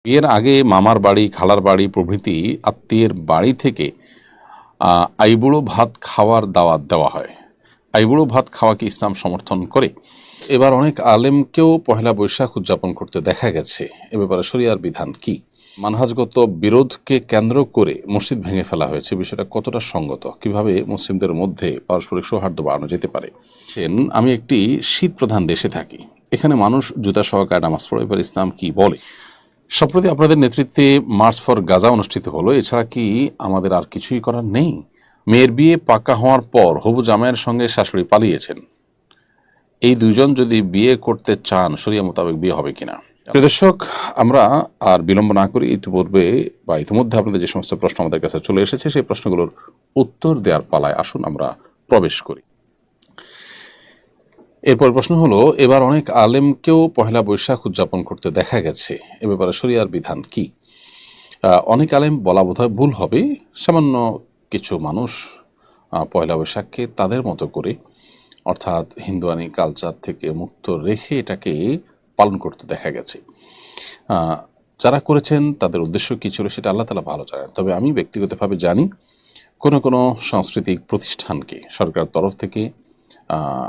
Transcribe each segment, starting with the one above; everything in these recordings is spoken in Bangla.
বিয়ের আগে মামার বাড়ি, খালার বাড়ি প্রভৃতি আত্মীয়ের বাড়ি থেকে আইবুড়ো ভাত খাওয়ার দাওয়াত দেওয়া হয়। আইবুড়ো ভাত খাওয়া কি ইসলাম সমর্থন করে? এবার অনেক আলেমকেও পহেলা বৈশাখ উদযাপন করতে দেখা গেছে। এ ব্যাপারে শরিয়ার বিধান কি? মানহাজগত বিরোধকে কেন্দ্র করে মসজিদ ভেঙে ফেলা হয়েছে, বিষয়টা কতটা সঙ্গত? কিভাবে মুসলিমদের মধ্যে পারস্পরিক সৌহার্দ্য বাড়ানো যেতে পারে? আমি একটি শীত প্রধান দেশে থাকি, এখানে মানুষ জুতা সহকারে নামাজ পড়ে। এবার ইসলাম কি বলে? সম্প্রতি আপনাদের নেতৃত্বে মার্চ ফর গাজা অনুষ্ঠিত হলো, এছাড়া কি আমাদের আর কিছুই করার নেই? মেয়ের বিয়ে পাকা হওয়ার পর হবু জামাইয়ের সঙ্গে শাশুড়ি পালিয়েছেন, এই দুইজন যদি বিয়ে করতে চান শরিয়া মোতাবেক বিয়ে হবে কিনা? প্রিয় দর্শক, আমরা আর বিলম্ব না করি ইতিপূর্বে বা ইতিমধ্যে আপনাদের যে সমস্ত প্রশ্ন আমাদের কাছে চলে এসেছে সেই প্রশ্নগুলোর উত্তর দেওয়ার পালায় আসুন আমরা প্রবেশ করি। এরপর প্রশ্ন হলো, এবার অনেক আলেমকেও পহেলা বৈশাখ উদযাপন করতে দেখা গেছে, এ ব্যাপারে শরিয়ার বিধান কি? অনেক আলেম বলা বোধহয় ভুল হবে, সামান্য কিছু মানুষ পয়লা বৈশাখকে তাদের মতো করে, অর্থাৎ হিন্দুয়ানি কালচার থেকে মুক্ত রেখে এটাকে পালন করতে দেখা গেছে। যারা করেছেন তাদের উদ্দেশ্য কী ছিল সেটা আল্লাহ তাআলা ভালো জানেন। তবে আমি ব্যক্তিগতভাবে জানি কোনো সাংস্কৃতিক প্রতিষ্ঠানকে সরকার তরফ থেকে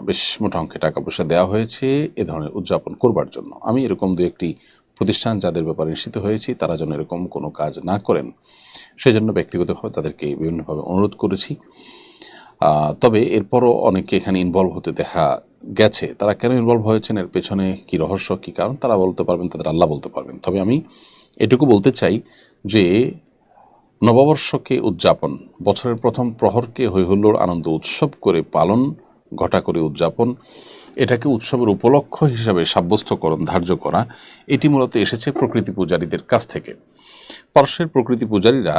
বেশ মোটা অঙ্কে টাকা পয়সা দেওয়া হয়েছে এ ধরনের উদযাপন করবার জন্য। আমি এরকম দু একটি প্রতিষ্ঠান যাদের ব্যাপারে নিশ্চিত হয়েছি তারা যেন এরকম কোনো কাজ না করেন সেজন্য ব্যক্তিগতভাবে তাদেরকে বিভিন্নভাবে অনুরোধ করেছি। তবে এরপরও অনেকে এখানে ইনভলভ হতে দেখা গেছে। তারা কেন ইনভলভ হয়েছেন, এর পেছনে কী রহস্য, কী কারণ, তারা বলতে পারবেন, তাদের আল্লাহ বলতে পারবেন। তবে আমি এটুকু বলতে চাই যে নববর্ষকে উদযাপন, বছরের প্রথম প্রহরকে হৈহুল্লোড় আনন্দ উৎসব করে পালন, ঘটা করে উদযাপন, এটাকে উৎসবের উপলক্ষ হিসাবে সাব্যস্তকরণ ধার্য করা, এটি মূলত এসেছে প্রকৃতি পূজারীদের কাছ থেকে। পারস্যের প্রকৃতি পূজারীরা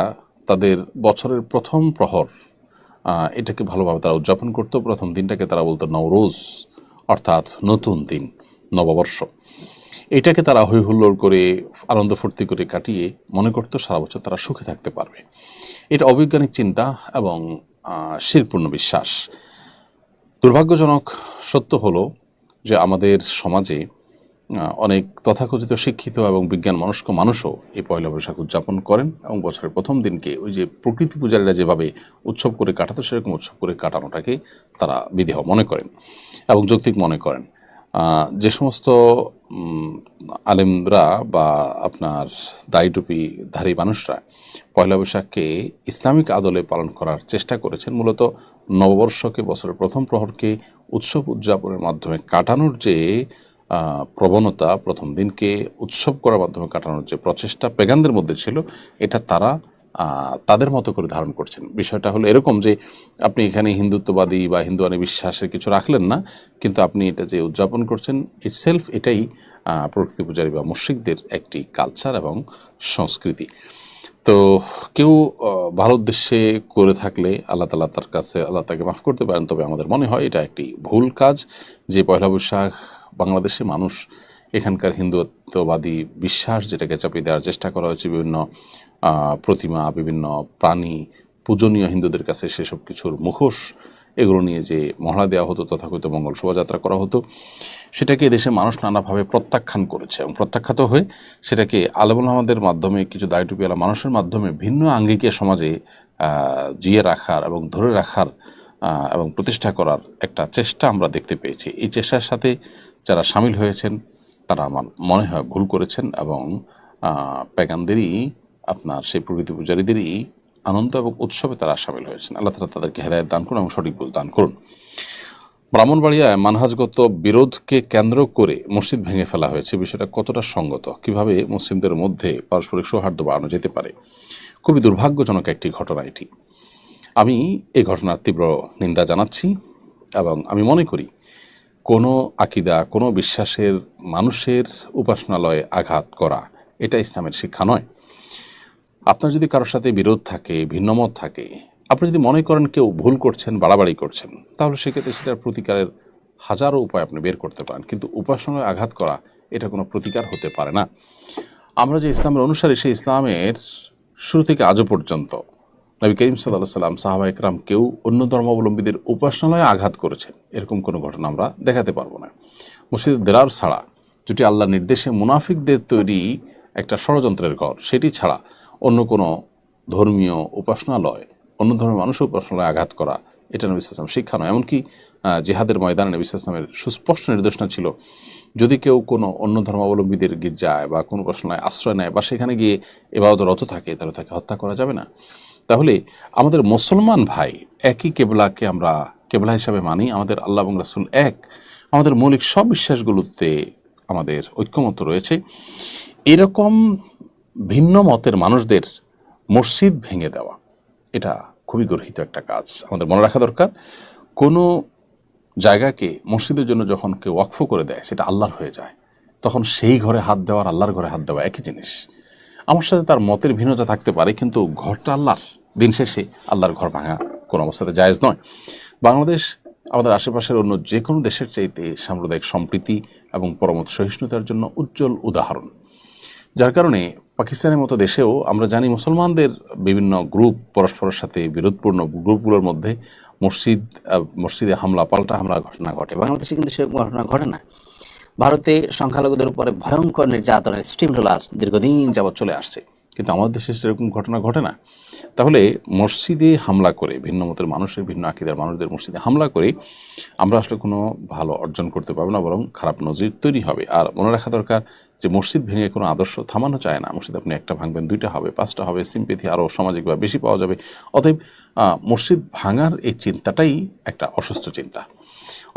তাদের বছরের প্রথম প্রহর এটাকে ভালোভাবে তারা উদযাপন করতো। প্রথম দিনটাকে তারা বলতো নওরোজ, অর্থাৎ নতুন দিন, নববর্ষ। এটাকে তারা হৈ হুল্লোড় করে আনন্দ ফুর্তি করে কাটিয়ে মনে করতো সারা বছর তারা সুখে থাকতে পারবে। এটা অবৈজ্ঞানিক চিন্তা এবং শিরপূর্ণ বিশ্বাস। দুর্ভাগ্যজনক সত্য হলো যে আমাদের সমাজে অনেক তথাকথিত শিক্ষিত এবং বিজ্ঞান মনস্ক মানুষও এই পয়লা বৈশাখ উদযাপন করেন এবং বছরের প্রথম দিনকে ওই যে প্রকৃতি পূজারীরা যেভাবে উৎসব করে কাটাতো সেরকম উৎসব করে কাটানোটাকে তারা বিদেহ মনে করেন এবং যৌক্তিক মনে করেন। যে সমস্ত আলেমরা বা আপনার দাড়ি টুপিধারী মানুষরা পয়লা বৈশাখকে ইসলামিক আদলে পালন করার চেষ্টা করেছেন, মূলত নববর্ষকে, বছরের প্রথম প্রহরকে উৎসব উদযাপনের মাধ্যমে কাটানোর যে প্রবণতা, প্রথম দিনকে উৎসব করার মাধ্যমে কাটানোর যে প্রচেষ্টা পেগানদের মধ্যে ছিল, এটা তারা তাদের মতো করে ধারণ করছেন। বিষয়টা হলো এরকম যে আপনি এখানে হিন্দুত্ববাদী বা হিন্দুয়ানি বিশ্বাসের কিছু রাখলেন না, কিন্তু আপনি এটা যে উদযাপন করছেন ইটসেলফ এটাই প্রকৃতি পূজারী বা মুশরিকদের একটি কালচার এবং সংস্কৃতি। তো কেউ ভালো উদ্দেশ্যে করে থাকলে আল্লাহ তাআলা তার কাছে আল্লাহ তাকে মাফ করতে পারেন। তবে আমাদের মনে হয় এটা একটি ভুল কাজ যে পয়লা বৈশাখ বাংলাদেশে মানুষ এখানকার হিন্দুত্ববাদী বিশ্বাস যেটাকে চাপিয়ে দেওয়ার চেষ্টা করা হয়েছে, বিভিন্ন প্রতিমা, বিভিন্ন প্রাণী পূজনীয় হিন্দুদের কাছে সেসব কিছুর মুখোশ, এগুলো নিয়ে যে মহড়া দেওয়া হতো, তথাকথিত মঙ্গল শোভাযাত্রা করা হতো, সেটাকে দেশে মানুষ নানাভাবে প্রত্যাখ্যান করেছে এবং প্রত্যাখ্যাত হয়ে সেটাকে আলেমুল আমাদের মাধ্যমে, কিছু দাড়ি টুপিওয়ালা মানুষের মাধ্যমে ভিন্ন আঙ্গিকে সমাজে জিয়ে রাখার এবং ধরে রাখার এবং প্রতিষ্ঠা করার একটা চেষ্টা আমরা দেখতে পেয়েছি। এই চেষ্টার সাথে যারা সামিল হয়েছেন তারা আমার মনে হয় ভুল করেছেন এবং প্যাগানদেরই, আপনার সেই প্রকৃতি পূজারীদেরই আনন্দ এবং উৎসবে তারা সামিল হয়েছেন। আল্লাহ তাআলা তাদেরকে হেদায়েত দান করুন এবং সঠিক বুঝ দান করুন। ব্রাহ্মণবাড়িয়ায় মানহাজগত বিরোধকে কেন্দ্র করে মসজিদ ভেঙে ফেলা হয়েছে, বিষয়টা কতটা সঙ্গত? কিভাবে মুসলিমদের মধ্যে পারস্পরিক সৌহার্দ্য বাড়ানো যেতে পারে? খুবই দুর্ভাগ্যজনক একটি ঘটনা এটি। আমি এই ঘটনার তীব্র নিন্দা জানাচ্ছি এবং আমি মনে করি কোনো আকিদা, কোনো বিশ্বাসের মানুষের উপাসনালয়ে আঘাত করা এটা ইসলামের শিক্ষা নয়। আপনার যদি কারোর সাথে বিরোধ থাকে, ভিন্নমত থাকে, আপনি যদি মনে করেন কেউ ভুল করছেন, বাড়াবাড়ি করছেন, তাহলে সেক্ষেত্রে সেটার প্রতিকারের হাজারো উপায় আপনি বের করতে পারেন, কিন্তু উপাসনায় আঘাত করা এটা কোনো প্রতিকার হতে পারে না। আমরা যে ইসলামের অনুসারী, সেই ইসলামের শুরু থেকে আজও পর্যন্ত নবী করিম সাল্লাল্লাহু আলাইহি ওয়াসাল্লাম, সাহাবা ইকরাম কেউ অন্য ধর্মাবলম্বীদের উপাসনালয়ে আঘাত করেছেন এরকম কোনো ঘটনা আমরা দেখাতে পারবো না। মসজিদের দেরার ছাড়া দুটি আল্লাহর নির্দেশে মুনাফিকদের তৈরি একটা ষড়যন্ত্রের ঘর, সেটি ছাড়া অন্য কোনো ধর্মীয় উপাসনালয়, অন্য ধর্মের মানুষের উপাসনালয়ে আঘাত করা, এটা নবী সাল্লাল্লাহু আলাইহি ওয়াসাল্লাম শিক্ষা নয়। এমনকি জিহাদের ময়দানে নবী সাল্লাল্লাহু আলাইহি ওয়াসাল্লামের সুস্পষ্ট নির্দেশনা ছিল, যদি কেউ কোনো অন্য ধর্মাবলম্বীদের গির্জায় বা কোনো উপাসনালয়ে আশ্রয় নেয় বা সেখানে গিয়ে ইবাদতরত থাকে, তাহলে তাকে হত্যা করা যাবে না। তাহলে আমাদের মুসলমান ভাই একই কেবলাকে আমরা কেবলা হিসাবে মানি, আমাদের আল্লাহ এবং রাসূল এক, আমাদের মৌলিক সব বিশ্বাসগুলোতে আমাদের ঐক্যমত রয়েছে। এরকম ভিন্ন মতের মানুষদের মসজিদ ভেঙে দেওয়া, এটা খুবই গর্হিত একটা কাজ। আমাদের মনে রাখা দরকার, কোনো জায়গাকে মসজিদের জন্য যখন কেউ ওয়াকফ করে দেয়, সেটা আল্লাহর হয়ে যায়, তখন সেই ঘরে হাত দেওয়ার আল্লাহর ঘরে হাত দেওয়া একই জিনিস। আমার সাথে তার মতের ভিন্নতা থাকতে পারে, কিন্তু ঘরটা আল্লাহর। দিন শেষে আল্লাহর ঘর ভাঙা কোনো অবস্থাতে জায়েজ নয়। বাংলাদেশ আমাদের আশেপাশের অন্য যে কোনো দেশের চাইতে সাম্প্রদায়িক সম্প্রীতি এবং পরমত সহিষ্ণুতার জন্য উজ্জ্বল উদাহরণ। যার কারণে পাকিস্তানের মতো দেশেও আমরা জানি মুসলমানদের বিভিন্ন গ্রুপ, পরস্পরের সাথে বিরোধপূর্ণ গ্রুপগুলোর মধ্যে মসজিদে হামলা, পাল্টা হামলা ঘটনা ঘটে। বাংলাদেশে কিন্তু সেরকম ঘটনা ঘটে না। ভারতে সংখ্যালঘুদের উপরে ভয়ঙ্কর নির্যাতনের স্টিম রোলার দীর্ঘদিন যাবৎ চলে আসছে, কিন্তু আমাদের দেশে সেরকম ঘটনা ঘটে না। তাহলে মসজিদে হামলা করে, ভিন্ন মতের মানুষের, ভিন্ন আকীদার মানুষদের মসজিদে হামলা করে আমরা আসলে কোনো ভালো অর্জন করতে পারবো না, বরং খারাপ নজির তৈরি হবে। আর মনে রাখা দরকার যে মসজিদ ভেঙে কোনো আদর্শ থামানো চায় না। মসজিদ আপনি একটা ভাঙবেন, দুইটা হবে, পাঁচটা হবে, সিম্পেথি আরও সামাজিকভাবে বেশি পাওয়া যাবে। অতএব মসজিদ ভাঙার এই চিন্তাটাই একটা অসুস্থ চিন্তা।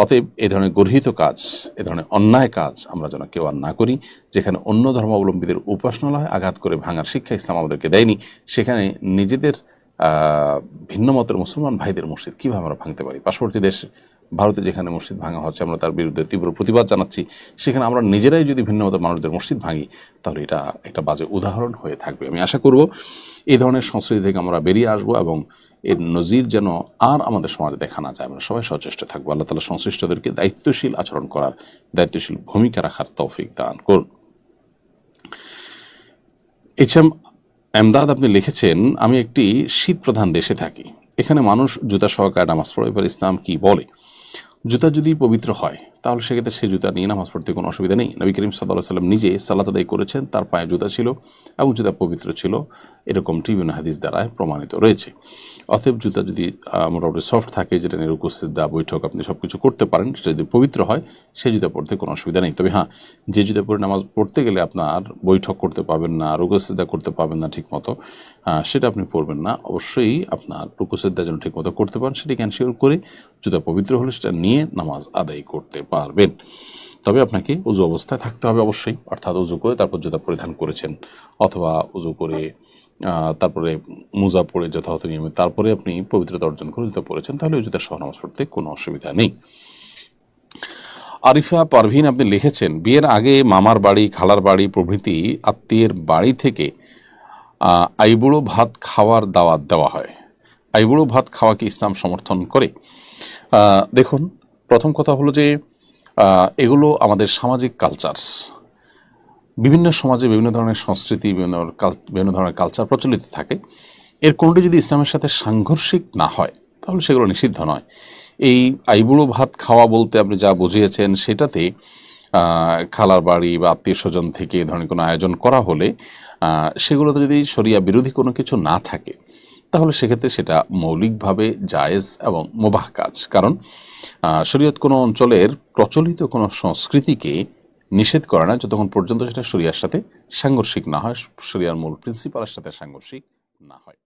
অতএব এ ধরনের গর্হিত কাজ, এ ধরনের অন্যায় কাজ আমরা যেন কেউ আর না করি। যেখানে অন্য ধর্মাবলম্বীদের উপাসনালয় আঘাত করে ভাঙার শিক্ষা ইসলাম আমাদেরকে দেয়নি, সেখানে নিজেদের ভিন্ন মতের মুসলমান ভাইদের মসজিদ কীভাবে আমরা ভাঙতে পারি? পার্শ্ববর্তী দেশ ভারতে যেখানে মসজিদ ভাঙা হচ্ছে, আমরা তার বিরুদ্ধে তীব্র প্রতিবাদ জানাচ্ছি। সেখানে আমরা নিজেরাই যদি ভিন্ন মতের মানুষদের মসজিদ ভাঙি, তাহলে এটা একটা বাজে উদাহরণ হয়ে থাকবে। আমি আশা করব এই ধরনের সংস্কৃতি থেকে আমরা বেরিয়ে আসবো এবং এর নজির যেন আর আমাদের সমাজে দেখা না যায়। আমরা সবাই সচেষ্ট থাকবো। আল্লাহ তাআলা সংশ্লিষ্টদেরকে দায়িত্বশীল আচরণ করার, দায়িত্বশীল ভূমিকা রাখার তৌফিক দান করুন। এইচএম এমদাদ আপনি লিখেছেন, আমি একটি শীত প্রধান দেশে থাকি, এখানে মানুষ জুতা সহকারে নামাজ পড়ে। এবার ইসলাম কি বলে? জুতা যদি পবিত্র হয়, তাহলে সেক্ষেত্রে সে জুতা নিয়ে নামাজ পড়তে কোনো অসুবিধা নেই। নবী করিম সাল্লাল্লাহু আলাইহি ওয়াসাল্লাম নিজে সালাত আদায় করেছেন, তার পায়ে জুতা ছিল এবং জুতা পবিত্র ছিল, এরকমটি বিভিন্ন হাদিস দ্বারায় প্রমাণিত রয়েছে। অতএব জুতা যদি মোটামুটি সফট থাকে, যেটা নিয়ে রুকু সিজদা বৈঠক আপনি সব কিছু করতে পারেন, সেটা যদি পবিত্র হয়, সেই জুতা পড়তে কোনো অসুবিধা নেই। তবে হ্যাঁ, যে জুতা পরে নামাজ পড়তে গেলে আপনার বৈঠক করতে পারবেন না, রুকু সিজদা করতে পারবেন না ঠিক মতো, সেটা আপনি পরবেন না। অবশ্যই আপনার রুকু সিজদা যেন ঠিক মতো করতে পারেন, সেটি এনশিওর করে জুতা পবিত্র হলে সেটা নিয়ে নামাজ আদায় করতে পারবেন। তবে আপনাকে উজু অবস্থায় থাকতে হবে অবশ্যই, অর্থাৎ উজু করে তারপর জুতা পরিধান করেছেন, অথবা উজু করে তারপরে মোজা পরে যথাযথ নিয়মে তারপরে আপনি পবিত্রতা অর্জন করে জুতা পরেছেন, তাহলে ওই জুতা সহ নামাজ পড়তে কোনো অসুবিধা নেই। আরিফা পারভিন আপনি লিখেছেন, বিয়ের আগে মামার বাড়ি, খালার বাড়ি প্রভৃতি আত্মীয়ের বাড়ি থেকে আইবুড়ো ভাত খাওয়ার দাওয়াত দেওয়া হয়। আইবুড়ো ভাত খাওয়াকে ইসলাম সমর্থন করে? দেখুন, প্রথম কথা হলো যে এগুলো আমাদের সামাজিক কালচার। বিভিন্ন সমাজে বিভিন্ন ধরনের সংস্কৃতি, বিভিন্ন ধরনের কালচার প্রচলিত থাকে। এর কোনটি যদি ইসলামের সাথে সাংঘর্ষিক না হয়, তাহলে সেগুলো নিষিদ্ধ নয়। এই আইবুড়ো ভাত খাওয়া বলতে আপনি যা বুঝিয়েছেন, সেটাতে খালার বাড়ি বা আত্মীয় স্বজন থেকে এ ধরনের কোনো আয়োজন করা হলে সেগুলোতে যদি শরিয়া বিরোধী কোনো কিছু না থাকে, তাহলে সেক্ষেত্রে সেটা মৌলিকভাবে জায়েজ এবং মুবাহ কাজ। কারণ শরীয়ত কোনো অঞ্চলের প্রচলিত কোনো সংস্কৃতিকে নিষেধ করে না, যতক্ষণ পর্যন্ত সেটা শরিয়ার সাথে সাংঘর্ষিক না হয়, শরিয়ার মূল প্রিন্সিপালের সাথে সাংঘর্ষিক না হয়।